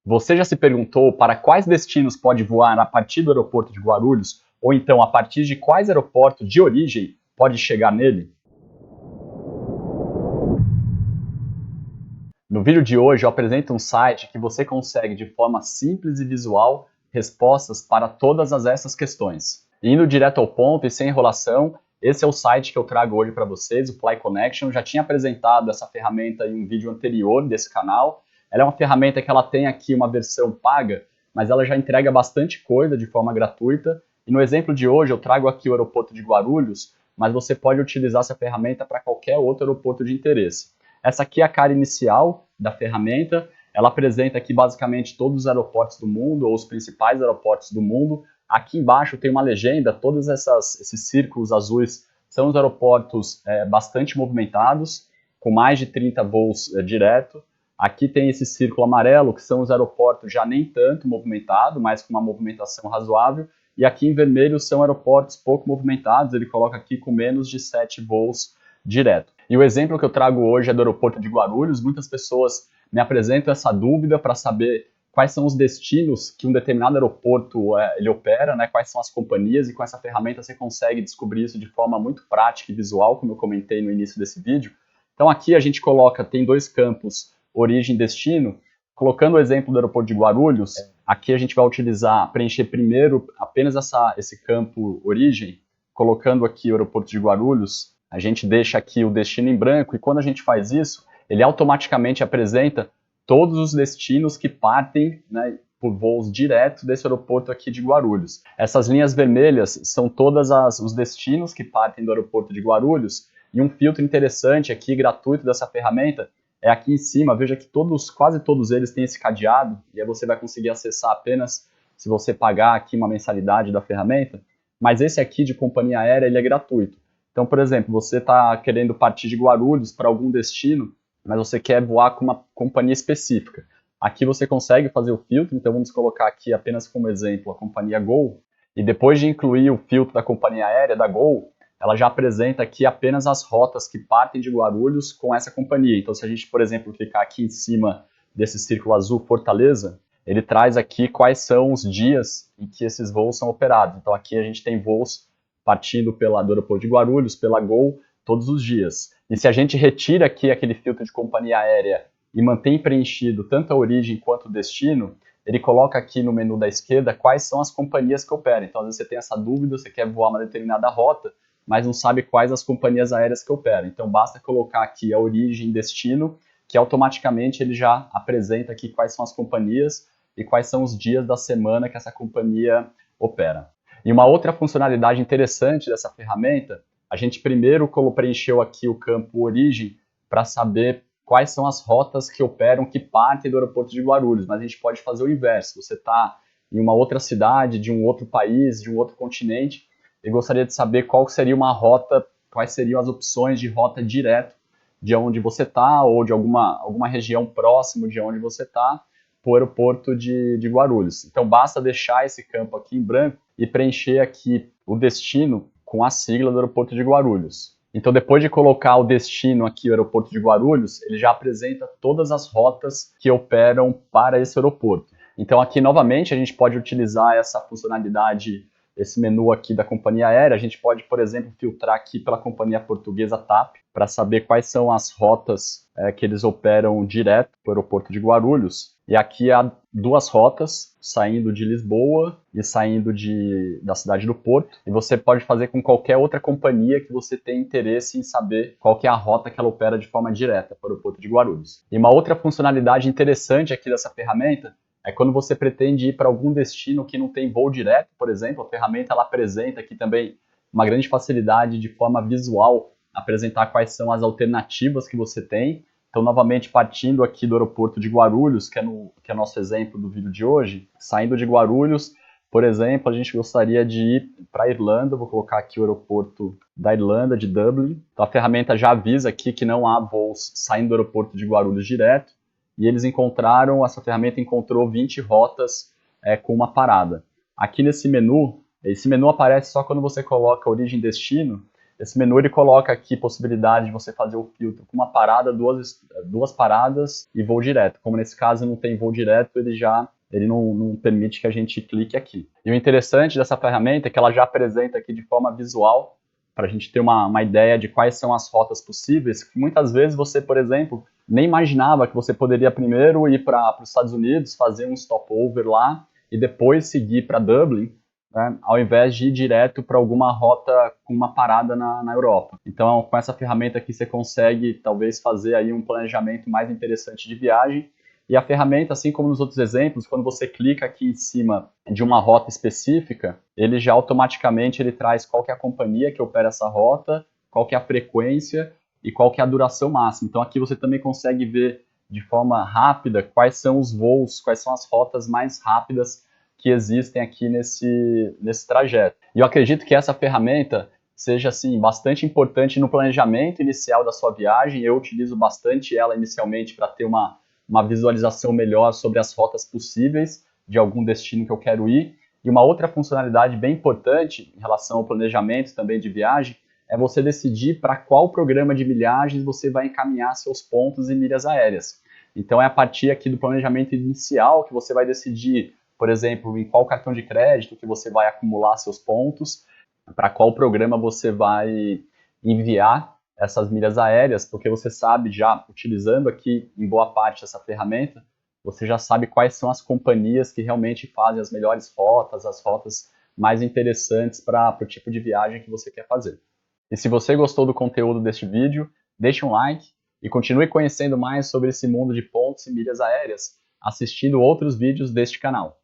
Você já se perguntou para quais destinos pode voar a partir do aeroporto de Guarulhos, ou então a partir de quais aeroportos de origem pode chegar nele? No vídeo de hoje eu apresento um site que você consegue de forma simples e visual respostas para todas essas questões. Indo direto ao ponto e sem enrolação, esse é o site que eu trago hoje para vocês, o Fly Connection. Eu já tinha apresentado essa ferramenta em um vídeo anterior desse canal. Ela é uma ferramenta que ela tem aqui uma versão paga, mas ela já entrega bastante coisa de forma gratuita. E no exemplo de hoje eu trago aqui o aeroporto de Guarulhos, mas você pode utilizar essa ferramenta para qualquer outro aeroporto de interesse. Essa aqui é a cara inicial da ferramenta. Ela apresenta aqui basicamente todos os aeroportos do mundo, ou os principais aeroportos do mundo. Aqui embaixo tem uma legenda, todos esses círculos azuis são os aeroportos bastante movimentados, com mais de 30 voos direto. Aqui tem esse círculo amarelo, que são os aeroportos já nem tanto movimentados, mas com uma movimentação razoável. E aqui em vermelho são aeroportos pouco movimentados, ele coloca aqui com menos de 7 voos direto. E o exemplo que eu trago hoje é do aeroporto de Guarulhos. Muitas pessoas me apresentam essa dúvida para saber quais são os destinos que um determinado aeroporto ele opera, né? Quais são as companhias, e com essa ferramenta você consegue descobrir isso de forma muito prática e visual, como eu comentei no início desse vídeo. Então aqui a gente tem dois campos, origem e destino. Colocando o exemplo do aeroporto de Guarulhos, aqui a gente vai preencher primeiro apenas esse campo origem. Colocando aqui o aeroporto de Guarulhos, a gente deixa aqui o destino em branco, e quando a gente faz isso, ele automaticamente apresenta todos os destinos que partem, né, por voos diretos desse aeroporto aqui de Guarulhos. Essas linhas vermelhas são todos os destinos que partem do aeroporto de Guarulhos, e um filtro interessante aqui, gratuito dessa ferramenta, é aqui em cima. Veja que quase todos eles têm esse cadeado, e aí você vai conseguir acessar apenas se você pagar aqui uma mensalidade da ferramenta, mas esse aqui de companhia aérea, ele é gratuito. Então, por exemplo, você está querendo partir de Guarulhos para algum destino, mas você quer voar com uma companhia específica. Aqui você consegue fazer o filtro, então vamos colocar aqui apenas como exemplo a companhia Gol, e depois de incluir o filtro da companhia aérea, da Gol, ela já apresenta aqui apenas as rotas que partem de Guarulhos com essa companhia. Então, se a gente, por exemplo, clicar aqui em cima desse círculo azul Fortaleza, ele traz aqui quais são os dias em que esses voos são operados. Então, aqui a gente tem voos partindo do aeroporto de Guarulhos, pela Gol, todos os dias. E se a gente retira aqui aquele filtro de companhia aérea e mantém preenchido tanto a origem quanto o destino, ele coloca aqui no menu da esquerda quais são as companhias que operam. Então, às vezes você tem essa dúvida, você quer voar uma determinada rota, mas não sabe quais as companhias aéreas que operam. Então, basta colocar aqui a origem e destino, que automaticamente ele já apresenta aqui quais são as companhias e quais são os dias da semana que essa companhia opera. E uma outra funcionalidade interessante dessa ferramenta, a gente primeiro preencheu aqui o campo origem para saber quais são as rotas que operam, que partem do aeroporto de Guarulhos, mas a gente pode fazer o inverso. Você está em uma outra cidade, de um outro país, de um outro continente, e gostaria de saber qual seria uma rota, quais seriam as opções de rota direto de onde você está, ou de alguma região próximo de onde você está, para o aeroporto de Guarulhos. Então basta deixar esse campo aqui em branco e preencher aqui o destino com a sigla do aeroporto de Guarulhos. Então, depois de colocar o destino aqui, o aeroporto de Guarulhos, ele já apresenta todas as rotas que operam para esse aeroporto. Então, aqui novamente a gente pode utilizar essa funcionalidade, esse menu aqui da companhia aérea. A gente pode, por exemplo, filtrar aqui pela companhia portuguesa TAP, para saber quais são as rotas que eles operam direto para o aeroporto de Guarulhos. E aqui há duas rotas, saindo de Lisboa e saindo da cidade do Porto. E você pode fazer com qualquer outra companhia que você tenha interesse em saber qual que é a rota que ela opera de forma direta para o aeroporto de Guarulhos. E uma outra funcionalidade interessante aqui dessa ferramenta é quando você pretende ir para algum destino que não tem voo direto, por exemplo. A ferramenta ela apresenta aqui também uma grande facilidade de forma visual, apresentar quais são as alternativas que você tem. Então, novamente, partindo aqui do aeroporto de Guarulhos, que é nosso exemplo do vídeo de hoje, saindo de Guarulhos, por exemplo, a gente gostaria de ir para a Irlanda. Vou colocar aqui o aeroporto da Irlanda, de Dublin. Então, a ferramenta já avisa aqui que não há voos saindo do aeroporto de Guarulhos direto, e essa ferramenta encontrou 20 rotas com uma parada. Aqui nesse menu, esse menu aparece só quando você coloca origem e destino, Esse menu ele coloca aqui possibilidade de você fazer o filtro com uma parada, duas paradas e voo direto. Como nesse caso não tem voo direto, ele não permite que a gente clique aqui. E o interessante dessa ferramenta é que ela já apresenta aqui de forma visual, para a gente ter uma ideia de quais são as rotas possíveis, que muitas vezes você, por exemplo, nem imaginava que você poderia primeiro ir para os Estados Unidos, fazer um stopover lá e depois seguir para Dublin, né, ao invés de ir direto para alguma rota com uma parada na Europa. Então, com essa ferramenta aqui, você consegue talvez fazer aí um planejamento mais interessante de viagem. E a ferramenta, assim como nos outros exemplos, quando você clica aqui em cima de uma rota específica, ele já automaticamente ele traz qual que é a companhia que opera essa rota, qual que é a frequência e qual que é a duração máxima. Então aqui você também consegue ver de forma rápida quais são os voos, quais são as rotas mais rápidas que existem aqui nesse trajeto. E eu acredito que essa ferramenta seja assim bastante importante no planejamento inicial da sua viagem. Eu utilizo bastante ela inicialmente para ter uma visualização melhor sobre as rotas possíveis de algum destino que eu quero ir. E uma outra funcionalidade bem importante em relação ao planejamento também de viagem é você decidir para qual programa de milhagens você vai encaminhar seus pontos e milhas aéreas. Então é a partir aqui do planejamento inicial que você vai decidir, por exemplo, em qual cartão de crédito que você vai acumular seus pontos, para qual programa você vai enviar essas milhas aéreas, porque você sabe já, utilizando aqui em boa parte essa ferramenta, você já sabe quais são as companhias que realmente fazem as melhores rotas, as rotas mais interessantes para o tipo de viagem que você quer fazer. E se você gostou do conteúdo deste vídeo, deixe um like e continue conhecendo mais sobre esse mundo de pontos e milhas aéreas, assistindo outros vídeos deste canal.